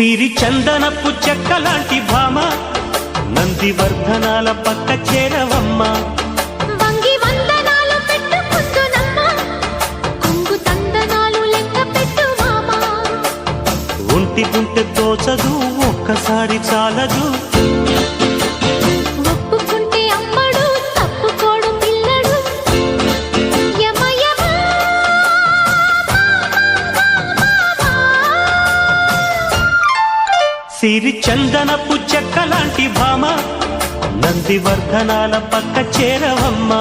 సిరి చందనపు చెక్కలాంటి భామ నందివర్ధనాల పక్క చేరవమ్మ. వంగి వందనాలు పెట్టుకుందునమ్మ, కొంగు తందనాలు లెక్క పెట్టు మామ. ఒంటి గుంటె తోచదు ఒక్కసారి చాలదు, ఒప్పుకుంటే అమ్మడు తప్పుకోడు పిల్లడు. యమ యమ సిరి చందనపు చెక్కలాంటి భామ నందివర్ధనాల పక్క చేరవమ్మ.